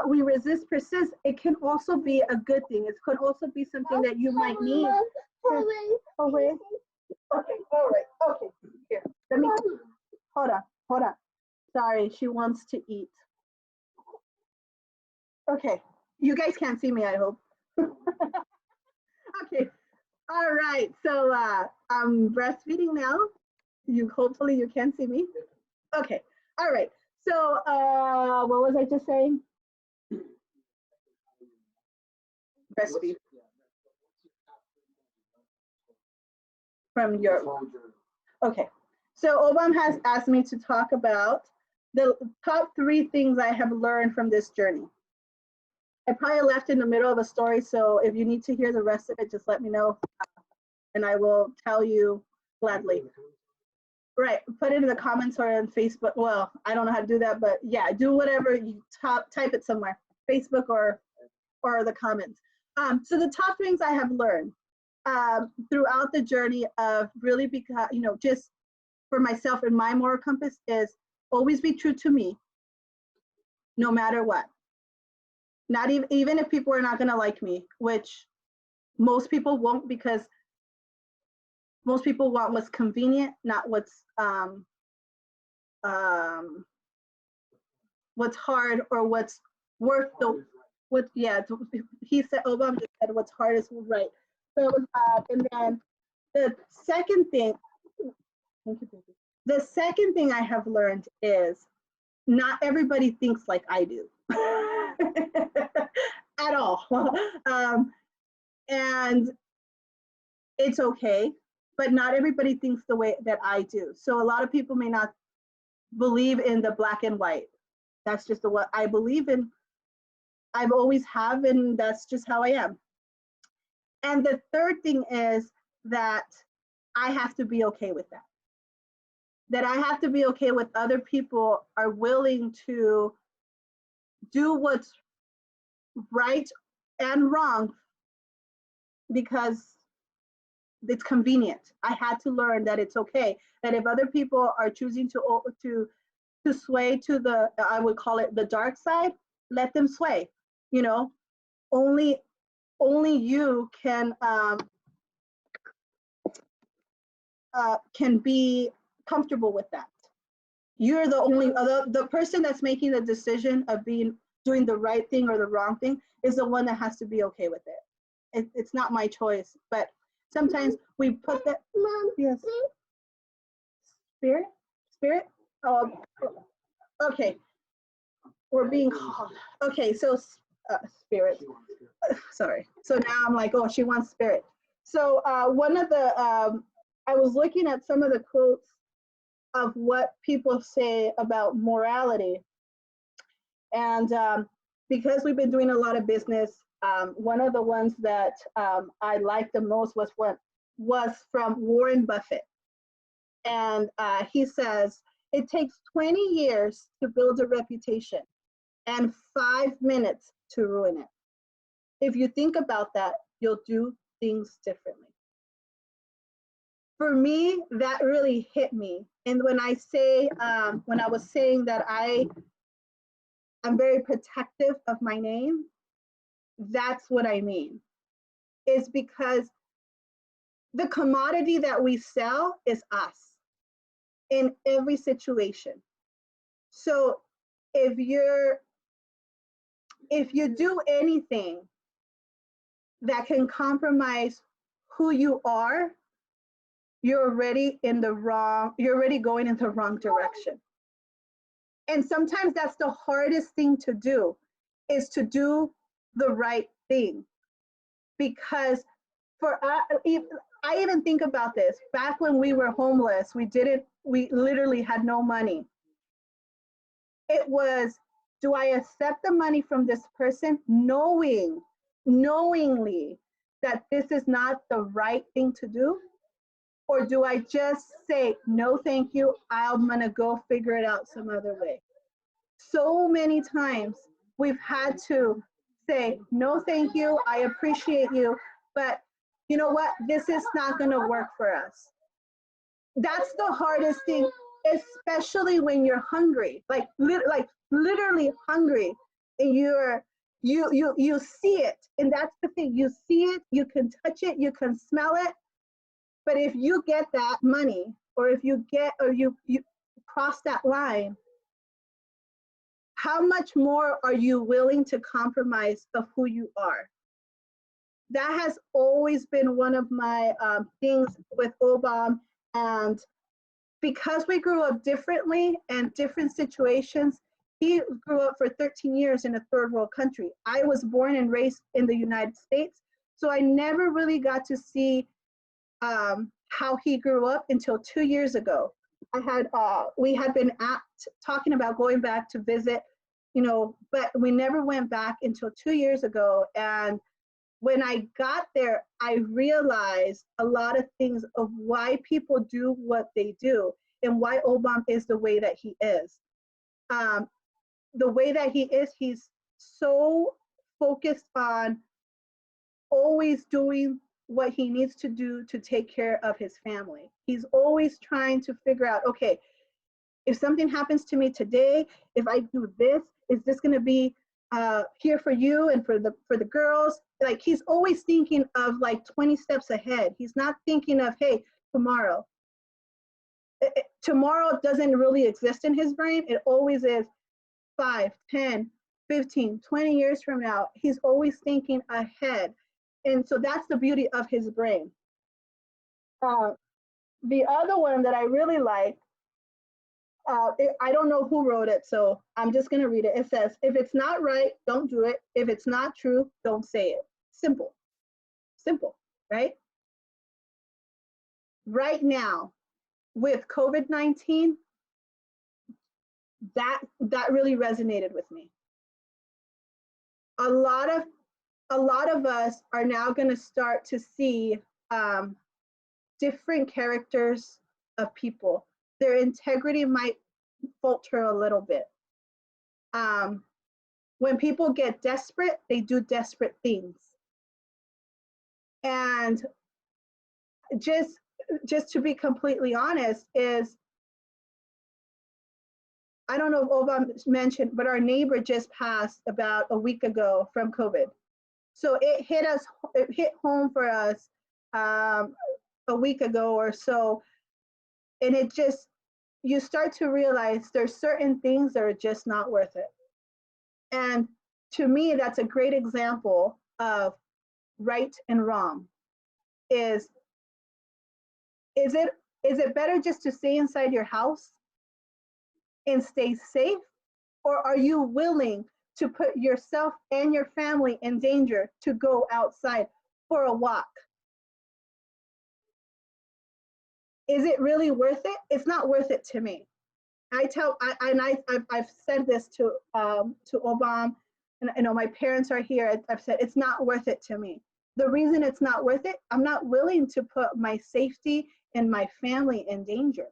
Speaker 2: we resist persists, it can also be a good thing. It could also be something that you might need. Oh, wait. Okay, all right, okay, here. Let me, hold on. Sorry, she wants to eat. Okay, you guys can't see me, I hope. Okay. All right, so I'm breastfeeding now. Hopefully you can see me. Okay, all right. So what was I just saying? Breastfeed. From your, okay. So Obam has asked me to talk about the top 3 things I have learned from this journey. I probably left in the middle of a story, so if you need to hear the rest of it, just let me know, and I will tell you gladly. Right, put it in the comments or on Facebook. Well, I don't know how to do that, but yeah, do whatever, you type it somewhere, Facebook or the comments. So the top things I have learned throughout the journey of really just for myself and my moral compass is always be true to me. no matter what. Not even if people are not going to like me, which most people won't, because most people want what's convenient, not what's hard or what's worth the what. Yeah, he said. Obama just said what's hard is right. So and then the second thing, the second thing I have learned is not everybody thinks like I do at all. And it's okay, but not everybody thinks the way that I do. So a lot of people may not believe in the black and white. That's just what I believe in. I've always have, and that's just how I am. And the third thing is that I have to be okay with that. That I have to be okay with other people are willing to do what's right and wrong because it's convenient. I had to learn that it's okay. That if other people are choosing to sway to the, I would call it the dark side, let them sway. You know, only you can be comfortable with that. You're the only the person that's making the decision of doing the right thing or the wrong thing is the one that has to be okay with it. It's not my choice, but sometimes we put that. Yes. Spirit. Oh, okay. We're being called. Okay, so spirit. Sorry. So now I'm like, oh, she wants spirit. So one of the I was looking at some of the quotes of what people say about morality. And because we've been doing a lot of business, one of the ones that I liked the most was from Warren Buffett. And he says, it takes 20 years to build a reputation and 5 minutes to ruin it. If you think about that, you'll do things differently. For me, that really hit me. And when I say, when I was saying that I'm very protective of my name, that's what I mean. Is because the commodity that we sell is us in every situation. So if you do anything that can compromise who you are, you're already going in the wrong direction. And sometimes that's the hardest thing to do, is to do the right thing. Because I even think about this, back when we were homeless, we literally had no money. It was, do I accept the money from this person knowingly that this is not the right thing to do? Or do I just say, no, thank you, I'm gonna go figure it out some other way? So many times we've had to say, no, thank you, I appreciate you, but you know what, this is not gonna work for us. That's the hardest thing, especially when you're hungry, like literally hungry, and you see it, and that's the thing, you see it, you can touch it, you can smell it. But if you get that money, or if you cross that line, how much more are you willing to compromise of who you are? That has always been one of my things with Obam. And because we grew up differently and different situations, he grew up for 13 years in a third world country. I was born and raised in the United States, so I never really got to see how he grew up until 2 years ago. We had been talking about going back to visit, but we never went back until 2 years ago. And when I got there, I realized a lot of things of why people do what they do and why Obama is the way that he is. The way that he is, he's so focused on always doing what he needs to do to take care of his family. He's always trying to figure out, okay, if something happens to me today, if I do this, is this going to be here for you and for the girls? Like, he's always thinking of like 20 steps ahead. He's not thinking of, hey, tomorrow. Tomorrow doesn't really exist in his brain. It always is 5, 10, 15, 20 years from now. He's always thinking ahead. And so that's the beauty of his brain. The other one that I really like, I don't know who wrote it, so I'm just going to read it. It says, if it's not right, don't do it. If it's not true, don't say it. Simple. Simple, right? Right now, with COVID-19, that really resonated with me. A lot of us are now going to start to see different characters of people. Their integrity might falter a little bit. When people get desperate, they do desperate things. And just to be completely honest, is, I don't know if Obama mentioned, but our neighbor just passed about a week ago from COVID. So it hit home for us a week ago or so. And it just, you start to realize there's certain things that are just not worth it. And to me, that's a great example of right and wrong. Is it better just to stay inside your house and stay safe? Or are you willing to put yourself and your family in danger to go outside for a walk? Is it really worth it? It's not worth it to me. I've said this to Obama, and I know my parents are here. I've said it's not worth it to me. The reason it's not worth it, I'm not willing to put my safety and my family in danger.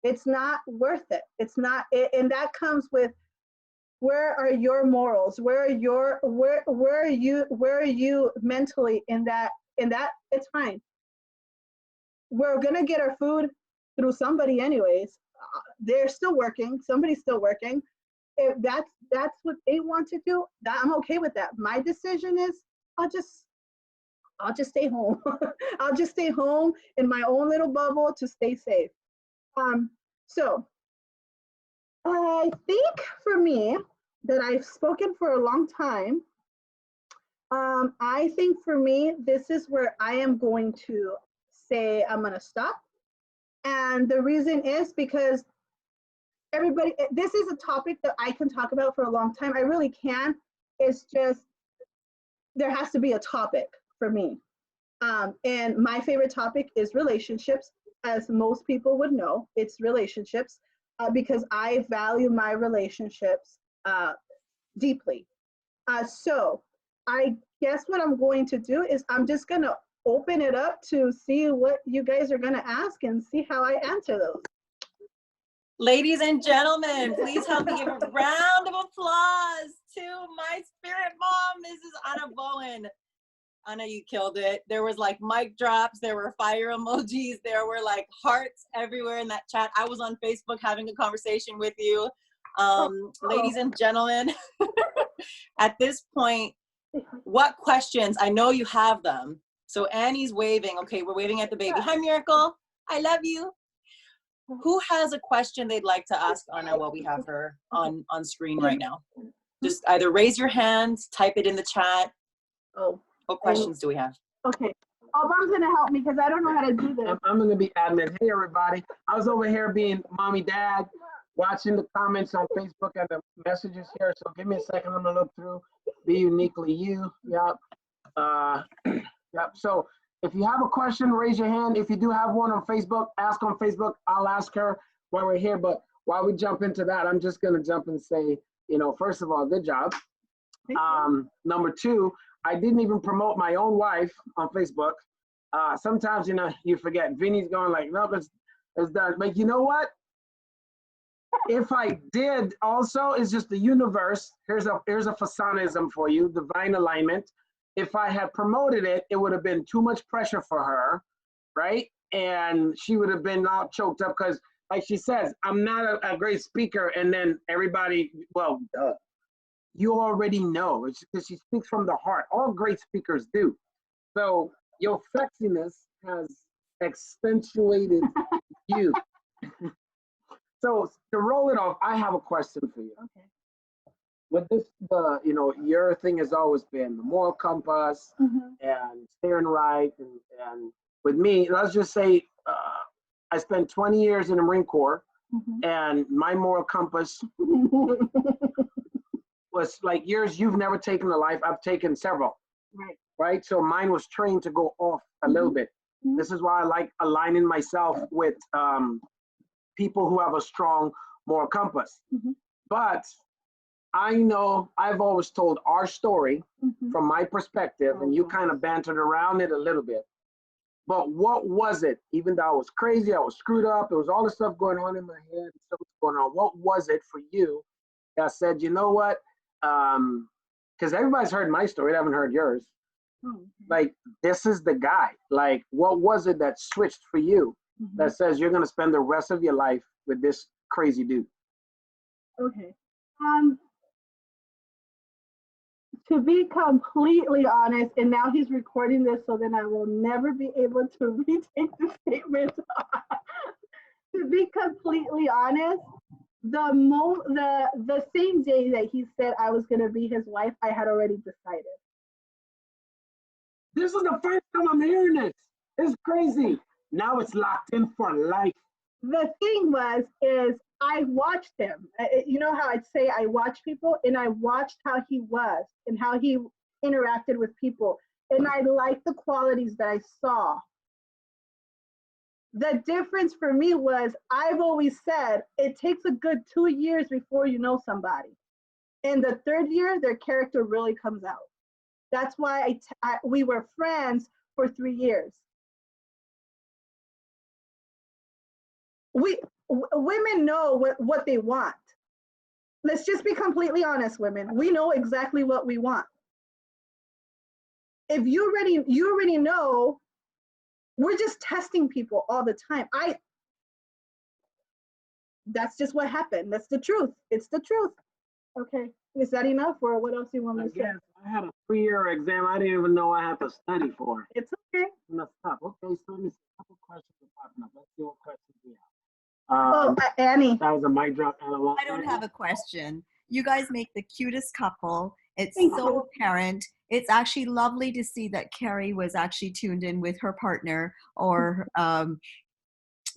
Speaker 2: It's not worth it. It's not, and that comes with, where are your morals? Where are you mentally in that? It's fine. We're gonna get our food through somebody anyways. They're still working. Somebody's still working. If that's what they want to do, that I'm okay with that. My decision is, I'll just stay home. I'll just stay home in my own little bubble to stay safe. So I think for me, that I've spoken for a long time, I think for me, this is where I am going to say I'm going to stop. And the reason is because everybody, this is a topic that I can talk about for a long time. I really can. It's just, there has to be a topic for me. And my favorite topic is relationships. As most people would know, it's relationships, because I value my relationships deeply. So I guess what I'm going to do is I'm just going to open it up to see what you guys are going to ask and see how I answer those.
Speaker 1: Ladies and gentlemen, please help me give a round of applause to my spirit mom, Mrs. Anna Bowen. Anna, you killed it. There was like mic drops, there were fire emojis, there were like hearts everywhere in that chat. I was on Facebook having a conversation with you. Ladies and gentlemen, at this point, what questions? I know you have them. So Annie's waving. Okay, we're waving at the baby. Hi, Miracle. I love you. Who has a question they'd like to ask Anna while we have her on screen right now? Just either raise your hand, type it in the chat.
Speaker 2: Oh.
Speaker 1: What questions do we have?
Speaker 2: Okay. Obama's going to help me because I don't know how to do this.
Speaker 3: I'm going to be admin. Hey, everybody. I was over here being mommy, dad, watching the comments on Facebook and the messages here. So give me a second. I'm going to look through. Be uniquely you. Yep. Yep. So if you have a question, raise your hand. If you do have one on Facebook, ask on Facebook. I'll ask her while we're here. But while we jump into that, I'm just going to jump and say, first of all, good job. Number two, I didn't even promote my own wife on Facebook. Sometimes, you forget. Vinny's going like, nope, it's done. But you know what? If I did also, it's just the universe. Here's a Fasanism for you, divine alignment. If I had promoted it, it would have been too much pressure for her, right? And she would have been all choked up because like she says, I'm not a great speaker, and then everybody, well, you already know. It's because she speaks from the heart. All great speakers do. So your sexiness has accentuated you. So to roll it off, I have a question for you.
Speaker 2: Okay.
Speaker 3: With this, your thing has always been the moral compass and steering right, and with me, let's just say I spent 20 years in the Marine Corps, and my moral compass was like yours. You've never taken a life. I've taken several. Right. So mine was trained to go off a little bit. This is why I like aligning myself with people who have a strong moral compass. But I know I've always told our story from my perspective, and you kind of bantered around it a little bit. But what was it? Even though I was crazy, I was screwed up, there was all this stuff going on in my head, stuff was going on. What was it for you that said, you know what? Because everybody's heard my story, they haven't heard yours. Like, this is the guy. Like, what was it that switched for you that says you're going to spend the rest of your life with this crazy dude?
Speaker 2: Okay. To be completely honest, and now he's recording this, so then I will never be able to retake the statement. To be completely honest, the same day that he said I was going to be his wife, I had already decided.
Speaker 3: This is the first time I'm hearing this. It's crazy. Now it's locked in for life.
Speaker 2: The thing is I watched him. You know how I'd say I watch people, and I watched how he was and how he interacted with people. And I liked the qualities that I saw. The difference for me was, I've always said, it takes a good 2 years before you know somebody. And the third year, their character really comes out. That's why we were friends for 3 years. Women know what they want. Let's just be completely honest, women. We know exactly what we want. If you already know, we're just testing people all the time. That's just what happened. That's the truth. It's the truth. Okay. Is that enough, or what else do you want me to say?
Speaker 3: I had a 3-year exam I didn't even know I had to study for.
Speaker 2: It's okay.
Speaker 3: Messed up. Okay, so let me see. A couple questions are popping up. Let's see what questions we have.
Speaker 2: Annie.
Speaker 3: That was a mic drop.
Speaker 4: I don't have a question. You guys make the cutest couple. It's
Speaker 2: Thank
Speaker 4: so
Speaker 2: you.
Speaker 4: apparent. It's actually lovely to see that Carrie was actually tuned in with her partner, or you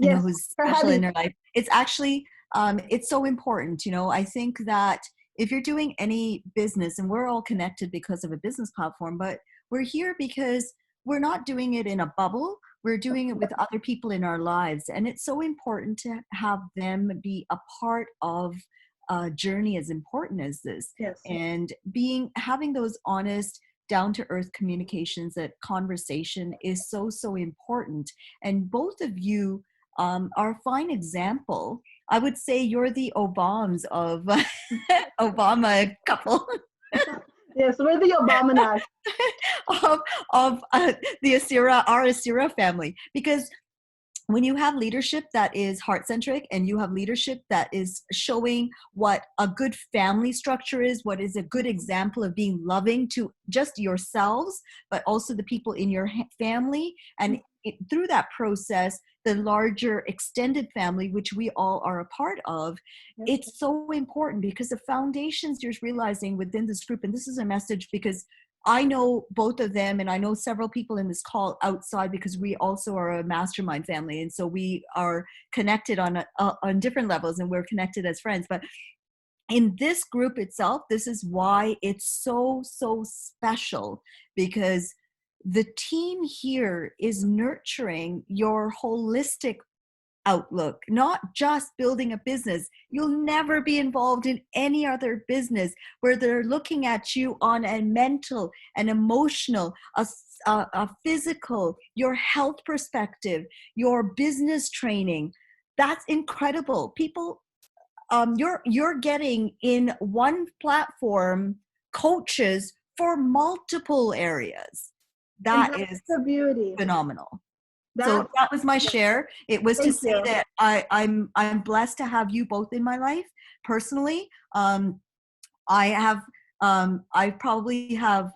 Speaker 4: know, who's special in her life. It's actually it's so important. I think that if you're doing any business, and we're all connected because of a business platform, but we're here because we're not doing it in a bubble. We're doing it with other people in our lives. And it's so important to have them be a part of a journey as important as this.
Speaker 2: Yes.
Speaker 4: And having those honest, down-to-earth communications, that conversation is so, so important. And both of you are a fine example. I would say you're the Obamas of Obama couple.
Speaker 2: Yes, we're the Obama
Speaker 4: of our Asira family. Because when you have leadership that is heart-centric, and you have leadership that is showing what a good family structure is, what is a good example of being loving to just yourselves, but also the people in your family, and through that process, the larger extended family, which we all are a part of, it's so important, because the foundations you're realizing within this group, and this is a message because I know both of them, and I know several people in this call outside, because we also are a mastermind family. And so we are connected on different levels, and we're connected as friends. But in this group itself, this is why it's so, so special, because the team here is nurturing your holistic outlook, not just building a business. You'll never be involved in any other business where they're looking at you on a mental, an emotional, a physical, your health perspective, your business training. That's incredible. People, you're getting in one platform coaches for multiple areas. That is
Speaker 2: the beauty.
Speaker 4: phenomenal. So that was my share. It was to
Speaker 2: Thank
Speaker 4: say
Speaker 2: you.
Speaker 4: that I'm blessed to have you both in my life personally. I have I probably have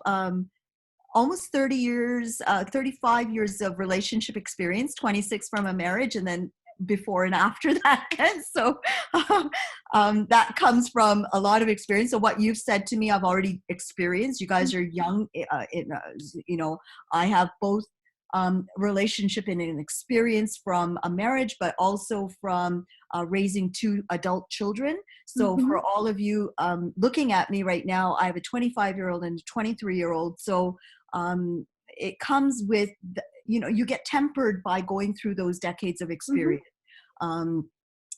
Speaker 4: almost 30 years, 35 years of relationship experience, 26 from a marriage, and then before and after that. And so that comes from a lot of experience. So what you've said to me, I've already experienced. You guys are young. You know, I have both relationship and an experience from a marriage, but also from raising two adult children. So for all of you looking at me right now, I have a 25-year-old and a 23-year-old. So it comes with, you know, you get tempered by going through those decades of experience.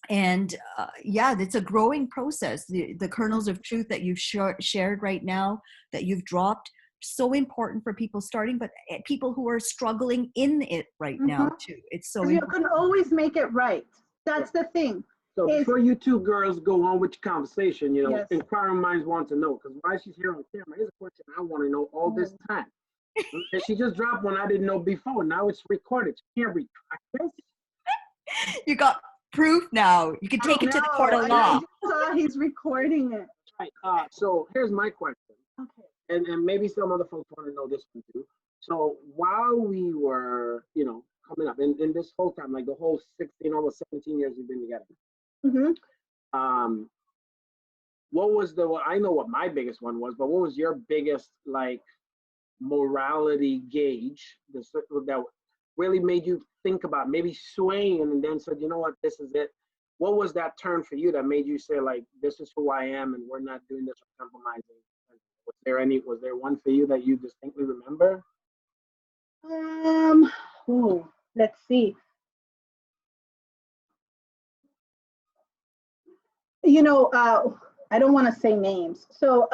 Speaker 4: And yeah, it's a growing process. The kernels of truth that you've shared right now, that you've dropped, so important for people starting, but people who are struggling in it right now too. It's so
Speaker 2: you
Speaker 4: important.
Speaker 2: can always make it right. That's the thing.
Speaker 3: So before you two girls go on with your conversation, you know,
Speaker 2: Yes.
Speaker 3: inquiring minds want to know, because why she's here on camera, here's a question I want to know all this time. And she just dropped one I didn't know before. Now it's recorded. She can't retract this.
Speaker 4: You got proof now. You can take it to the court of law.
Speaker 2: I just saw he's recording it.
Speaker 3: Right. So here's my question.
Speaker 2: Okay.
Speaker 3: And maybe some other folks want to know this one too. So while we were, you know, coming up, in this whole time, like the whole 16, almost 17 years we've been together, what was I know what my biggest one was, but what was your biggest, like, morality gauge that really made you think about maybe swaying and then said, you know what, this is it? What was that turn for you that made you say, like, this is who I am and we're not doing this or compromising? Was there one for you that you distinctly remember?
Speaker 2: Let's see. You know, I don't want to say names. So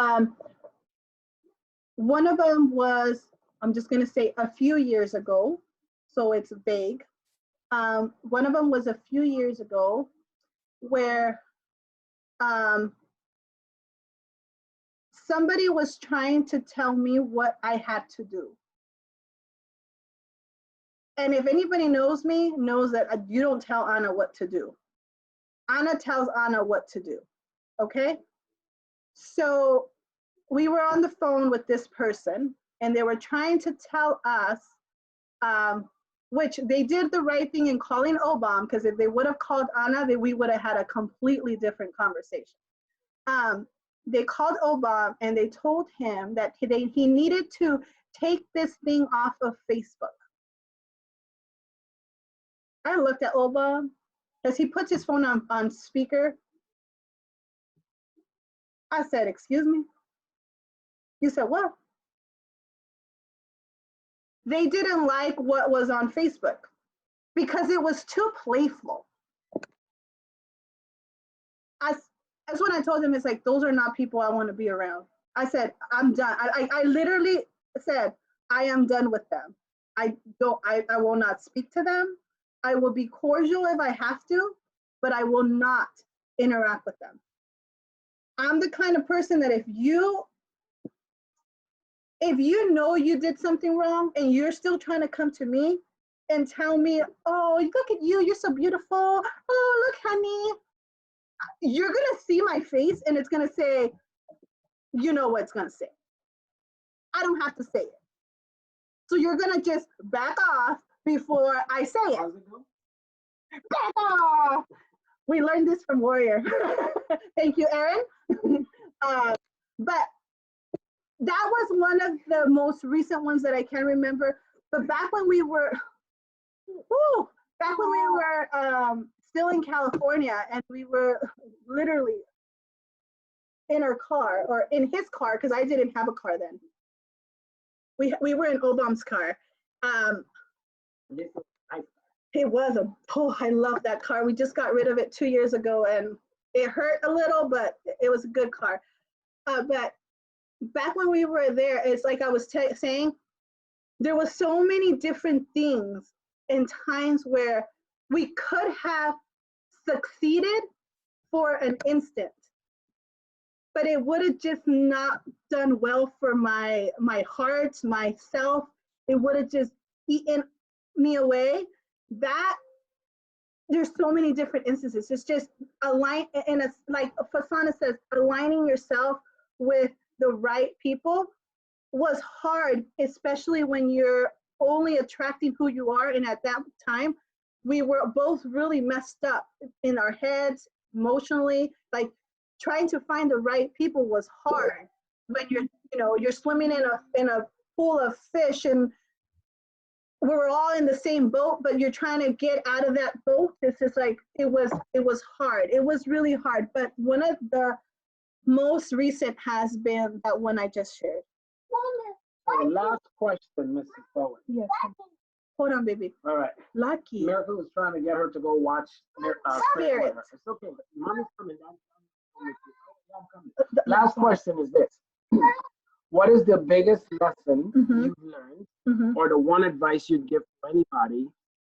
Speaker 2: one of them was, I'm just going to say a few years ago, so it's vague. One of them was a few years ago where somebody was trying to tell me what I had to do. And if anybody knows me, knows that you don't tell Anna what to do. Anna tells Anna what to do, okay? So we were on the phone with this person and they were trying to tell us, which they did the right thing in calling Obam, because if they would have called Anna, then we would have had a completely different conversation. They called Obam and they told him that he needed to take this thing off of Facebook. I looked at Obam as he puts his phone on speaker. I said, excuse me? You said what? They didn't like what was on Facebook because it was too playful. That's when I told him, it's like, those are not people I want to be around. I said, I'm done. I literally said, I am done with them. I will not speak to them. I will be cordial if I have to, but I will not interact with them. I'm the kind of person that if you know you did something wrong and you're still trying to come to me and tell me, oh, look at you, you're so beautiful. Oh, look, honey. You're gonna see my face and it's gonna say, you know what it's gonna say. I don't have to say it. So you're gonna just back off before I say it. Back off. We learned this from Warrior. Thank you, Aaron. But that was one of the most recent ones that I can remember. But back when we were, still in California, and we were literally in our car, or in his car, because I didn't have a car then. We were in Obam's car. It was I love that car. We just got rid of it 2 years ago, and it hurt a little, but it was a good car. But back when we were there, it's like I was saying, there was so many different things and times where we could have succeeded for an instant, but it would have just not done well for my heart, myself. It would have just eaten me away. that there's so many different instances. It's just align, and it's like Fasana says, aligning yourself with the right people was hard, especially when you're only attracting who you are. And at that time, we were both really messed up in our heads, emotionally. Like trying to find the right people was hard when you're swimming in a pool of fish, and we're all in the same boat, but you're trying to get out of that boat. It's just like it was hard. It was really hard. But one of the most recent has been that one I just shared.
Speaker 3: So last question, Mrs. Bowen.
Speaker 2: Yes. Hold on, baby.
Speaker 3: All right.
Speaker 2: Lucky.
Speaker 3: Miracle was trying to get her to go watch
Speaker 2: Spirit.
Speaker 3: It's okay. Mommy's coming down. I'm coming. Last question is this. What is the biggest lesson you've learned, or the one advice you'd give to anybody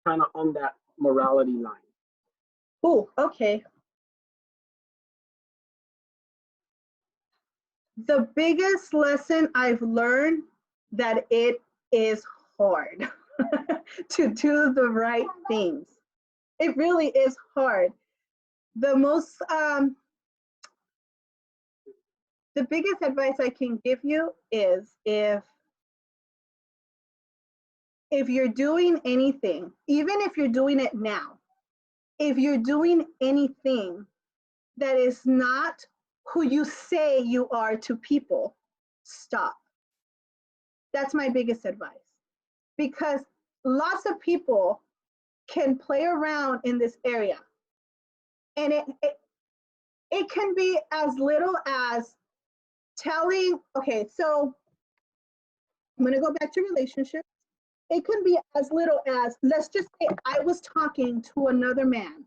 Speaker 3: kind of on that morality line?
Speaker 2: Oh, okay. The biggest lesson I've learned that it is hard to do the right things. It really is hard. The most, the biggest advice I can give you is if you're doing anything, even if you're doing it now, if you're doing anything that is not who you say you are to people, stop. That's my biggest advice. Because lots of people can play around in this area. And it can be as little as telling, okay, so I'm gonna go back to relationships. It can be as little as, let's just say I was talking to another man,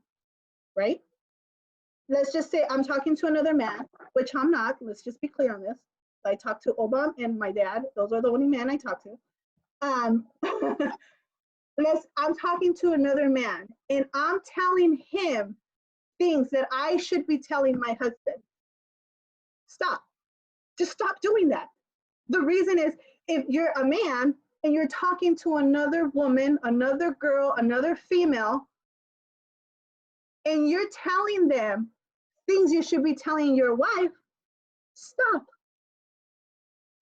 Speaker 2: right? Let's just say I'm talking to another man, which I'm not. Let's just be clear on this. I talk to Obama and my dad. Those are the only men I talk to. I'm talking to another man, and I'm telling him things that I should be telling my husband. Stop. Just stop doing that. The reason is, if you're a man and you're talking to another woman, another girl, another female, and you're telling them things you should be telling your wife, stop.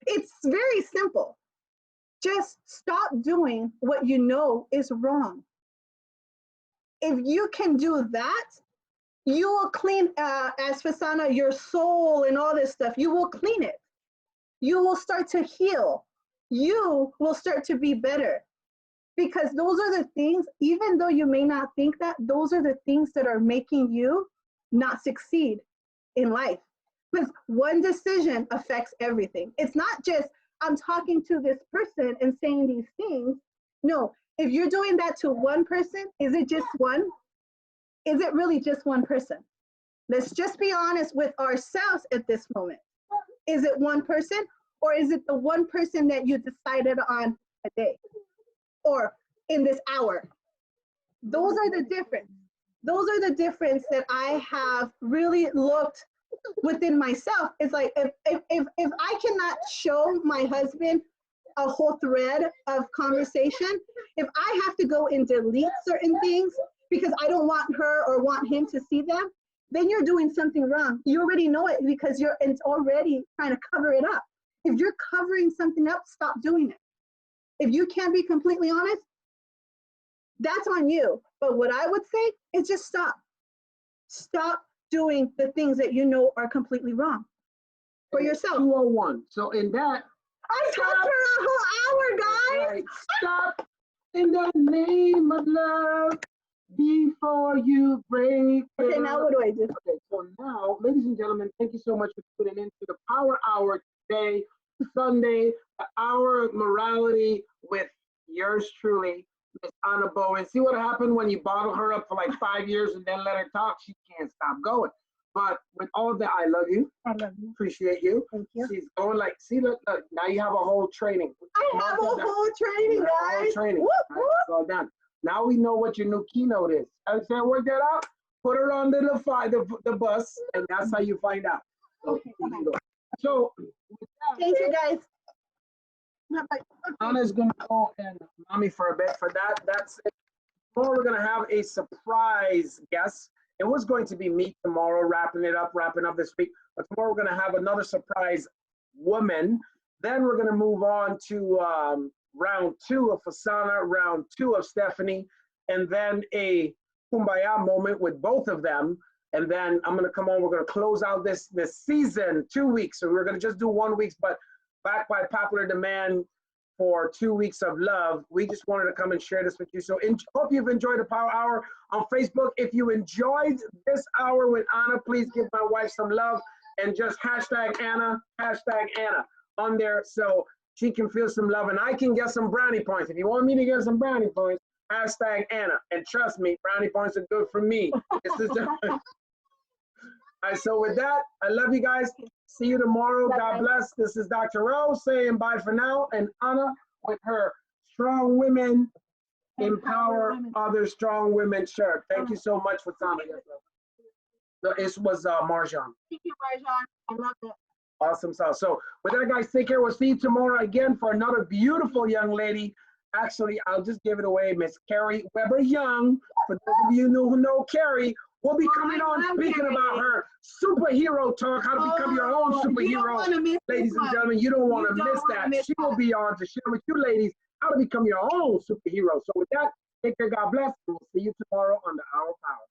Speaker 2: It's very simple. Just stop doing what you know is wrong. If you can do that, you will clean, as Fasana, your soul and all this stuff, you will clean it. You will start to heal. You will start to be better. Because those are the things, even though you may not think that, those are the things that are making you not succeed in life. Because one decision affects everything. It's not just, I'm talking to this person and saying these things. No, if you're doing that to one person, is it just one? Is it really just one person? Let's just be honest with ourselves at this moment. Is it one person, or is it the one person that you decided on a day or in this hour? Those are the difference. Those are the difference that I have really looked within myself. It's like, if I cannot show my husband a whole thread of conversation, if I have to go and delete certain things because I don't want her or want him to see them, then you're doing something wrong. You already know it because it's already trying to cover it up. If you're covering something up, stop doing it. If you can't be completely honest, that's on you. But what I would say is just stop. Stop doing the things that you know are completely wrong for yourself.
Speaker 3: 201. So in that,
Speaker 2: I talked for a whole hour, guys.
Speaker 3: right, stop in the name of love before you break.
Speaker 2: Okay, now what do I do?
Speaker 3: Okay, so now, ladies and gentlemen, thank you so much for tuning into the Power Hour today, Sunday, the Hour of Morality with yours truly, Miss Anna Bowen. See what happened when you bottle her up for like 5 years and then let her talk? She can't stop going. But with all that, I love you.
Speaker 2: I love you.
Speaker 3: Appreciate you.
Speaker 2: Thank you.
Speaker 3: She's going like, see, look, now you have a whole training.
Speaker 2: I have a whole training,
Speaker 3: You have a whole
Speaker 2: guys.
Speaker 3: training.
Speaker 2: Whoop,
Speaker 3: All right, it's all done. Now we know what your new keynote is. Understand? Work that out. Put her on the bus, and that's how you find out. So,
Speaker 2: Okay,
Speaker 3: you can go. So with that,
Speaker 2: Thank you, guys.
Speaker 3: Anna's gonna go and mommy for a bit for that. That's it. Tomorrow we're gonna have a surprise guest. It was going to be me tomorrow, wrapping up this week. But tomorrow we're gonna have another surprise woman. Then we're gonna move on to round 2 of Fasana, round 2 of Stephanie, and then a kumbaya moment with both of them. And then I'm gonna come on, we're gonna close out this season, 2 weeks. So we're gonna just do 1 week, but back by popular demand for 2 weeks of love. We just wanted to come and share this with you. So hope you've enjoyed the Power Hour on Facebook. If you enjoyed this hour with Anna, please give my wife some love and just hashtag Anna on there so she can feel some love and I can get some brownie points. If you want me to get some brownie points, hashtag Anna. And trust me, brownie points are good for me. This is the all right, so with that, I love you guys. See you tomorrow. God bless. This is Dr. Rose saying bye for now. And Anna with her Strong Women Empower Other Strong Women shirt. Thank you so much for coming. It was Marjan.
Speaker 2: Thank you, Marjan. I love it.
Speaker 3: Awesome sauce. So with that, guys, take care. We'll see you tomorrow again for another beautiful young lady. Actually, I'll just give it away. Miss Carrie Weber Young. For those of you who know Carrie, we'll be coming on speaking about her superhero talk, how to become your own superhero. Ladies and gentlemen, you don't want to miss that. She will be on to share with you ladies how to become your own superhero. So with that, take care. God bless. We'll see you tomorrow on the Hour of Power.